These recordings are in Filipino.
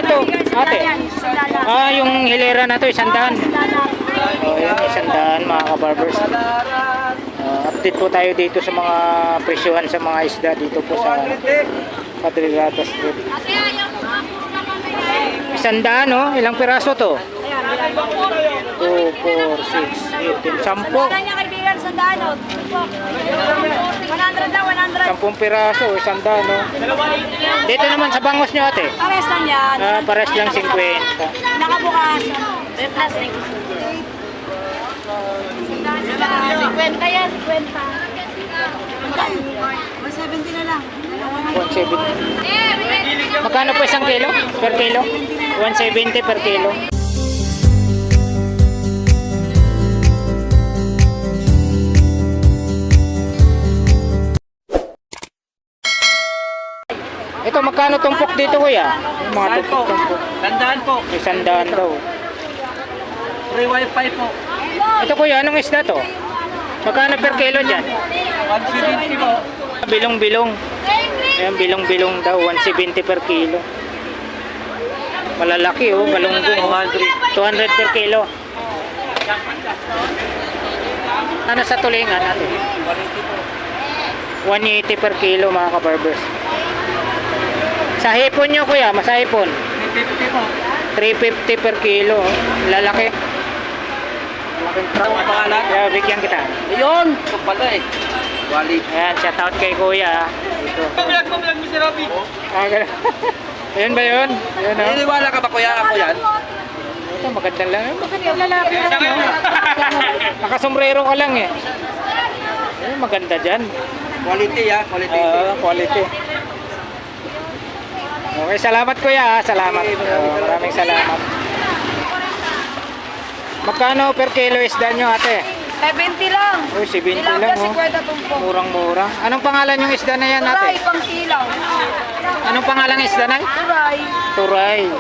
to, ate? Yung hilera na to, 100. Oh, yan, 100 mga kabarbers. Update po tayo dito sa mga presyohan sa mga isda dito po sa Padre Street. 100, no? Ilang piraso to? 2, 4, 6, 8, 10, 10. Kaibigan, 100. 100 na, 100. 10 piraso, 100, no? Dito naman sa bangos nyo, ate? Pares lang yan. Pares lang 50. Nakabukas. Plastic. 50 yan, 50. 170 na lang. 170. Magkano po isang kilo? Per kilo? 170 per kilo. Ito, magkano tumpok dito, kuya? Mga tumpok. Tandaan po. 100 daw. Free wifi po. Ito, kuya, anong isda to? Magkano per kilo dyan? 170 po. Bilong-bilong. Ayan, bilong-bilong daw. 170 per kilo. Malalaki, oh. Malunggong. 200 per kilo. Ano sa tulingan natin? 180 per kilo, mga kabarbers. Sa hipon nyo, kuya, masahipon. 350 po. 350 per kilo. Lalaki. Malaking truck. Kaya bigyan kita. Ayun! Ito pala eh. Wali. Ayan, shout out kay kuya. Dito. Pamilag mo si Robby. Ganun. Ayun ba yun? Ayun, oh. Naniniwala ka ba kuya ako yan? Ito, magandang lang. Magandang lalaki lang. Nakasombrero ka lang eh. Ayun, maganda dyan. Quality ah. Quality. Quality. Okay, salamat kuya. Salamat. Maraming salamat. Magkano per kilo isda nyo, ate? 70 lang. Oh, 70 lang, Tilapia, oh. 50 tumpok. Murang-mura. Anong pangalan yung isda na yan, Turay, ate? pang silaw. Anong pangalan ng isda na? Turay. Turay.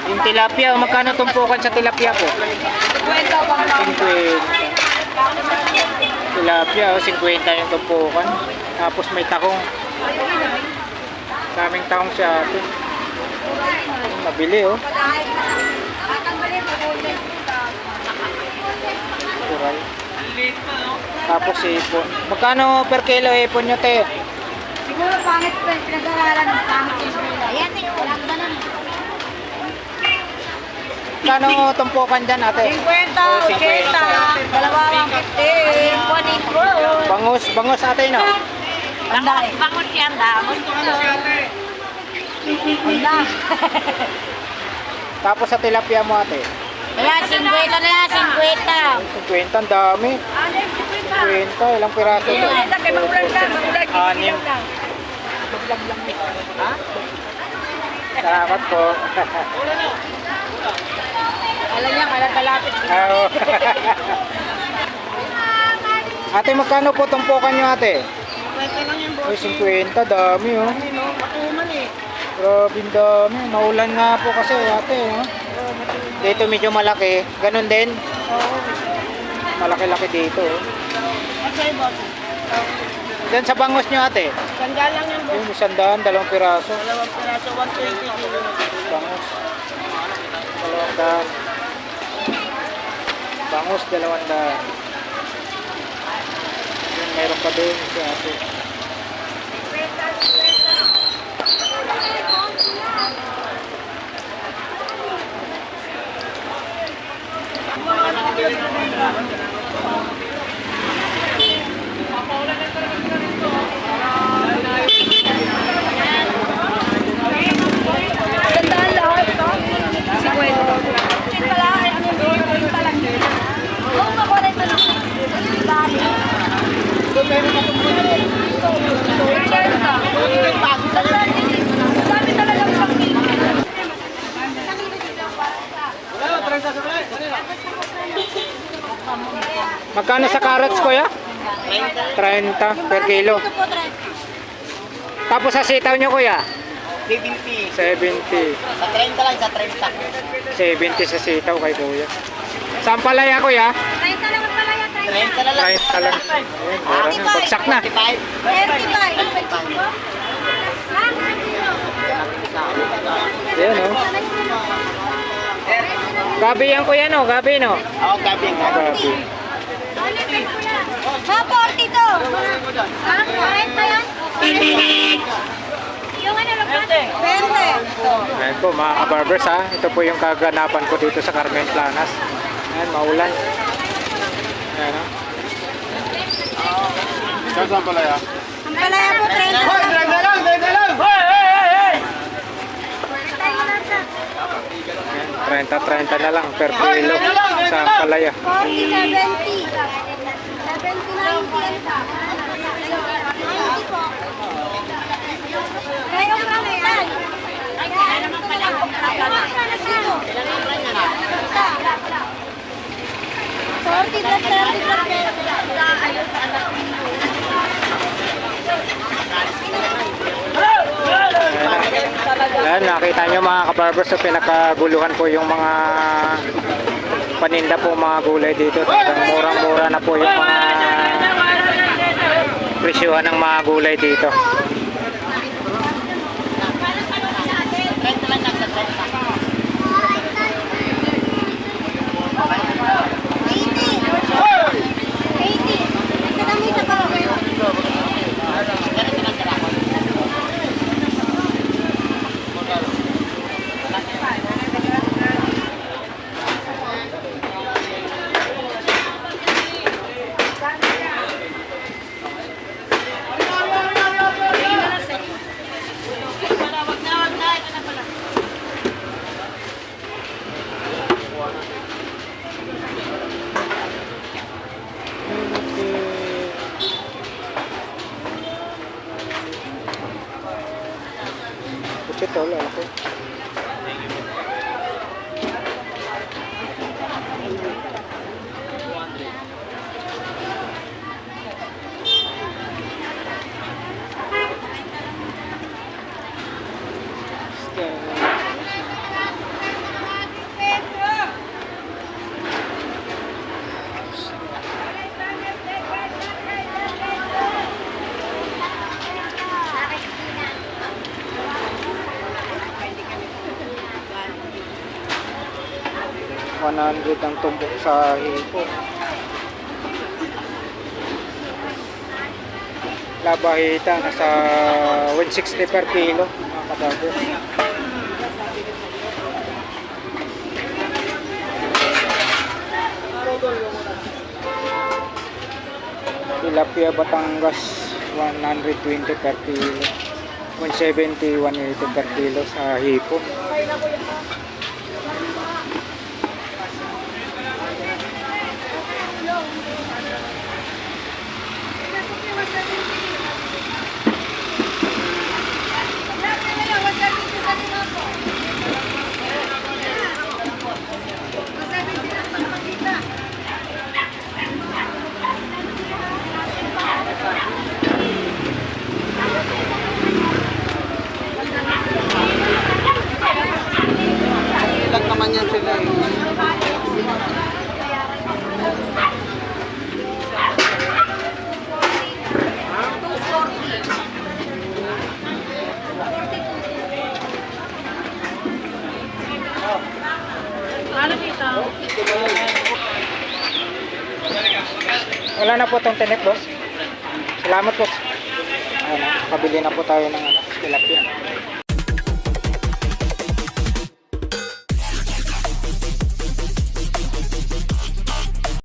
Yung tilapia, oh, magkano tumpukan sa tilapia po? 50 pang lang. 50. Tilapia, oh, 50 yung tumpukan. Tapos may takong. Daming takong siya, ate. Mabili, oh. Turay. Tapos ipon. Magkano per kilo ipon nyo, te? Siguro pangit pa, pinag-aralan ng pangit yung sila. Ayan eh, walang ganun. Magkano tumpukan dyan, ate? 50, Oh, 80, dalawang 50. Bangus ate, no? Bangus yan, damos. Wala. Tapos sa tilapia mo, ate? Kaya 50 na yan, 50. 50, ang dami. 50, ilang piraso to? Kay magulang lang, magulang. Anim. Ha? Salamat po. Alam niya, kalapit. Oo. Ate, magkano po tumpukan nyo, ate? 50 lang yan, boss. Ay, 50, dami, oh. Matuman eh. Grabe, dami. Maulan nga po kasi, ate, oh. Dito medyo malaki. Ganun din. Oo. Malaki-laki dito, oh. Okay, boss. Diyan sa bangos nyo, ate? Sandal lang yan, boss. Yung 100, 2 piraso. Dalawang piraso, 120 kilo. Bangus. 200. Bangus, 200. Yung meron pa doon si ate. Sandal lahat, no? 50. Pala, ano lang. Oo, makuha ito lang. Dami. Dami talagang sakit. Magkano sa carrots, kuya? 30 per kilo. Tapos sa sitaw nyo, kuya? 70. 70. Sa 30 lang, sa 30. 70 sa sitaw kay kuya. Saan palaya, kuya? 30 lang ang palaya, 30 na lang. 30 lang. Ayun, meron na. Bagsak na. 35. 35. Yan oh. Gabi yan kuya no, gabi no. Oo, gabi. Gabi. Ha, 40 to. Ha? 40 yan? Yung ano, Lopate? 20. Ayan po mga kabarbers ha. Ito po yung kaganapan ko dito sa Carmen Planas. Ayan, maulan. Ayan o. Saan pala ya? Ang palaya po, 30. Hoy, drive lang! Ayan, 30 na lang per kilo sa palaya. 40, 70. 70, 90 yan pa. 90 po. Kaya yung rambutan. Ay, kaya naman pala. Dito. 40 plus 30 plus 30. Ayan, nakita nyo mga kabarbers, so pinakaguluhan po yung mga paninda po mga gulay dito. Talagang murang-mura na po yung mga presyuhan ng mga gulay dito. 30 lang nasa 30. 80. Ito na may sabaw. Pusit tol, ako. $100 ang tumbok sa hipo. Labahita nasa 160 per kilo mga kabarbers. Tilapia Batangas 120 per kilo. 170, 180 per kilo sa hipo. Ilag naman yan sila eh. Wala na po itong tinik, boss. Salamat po. Ayan, kabili na po tayo ng tilapia.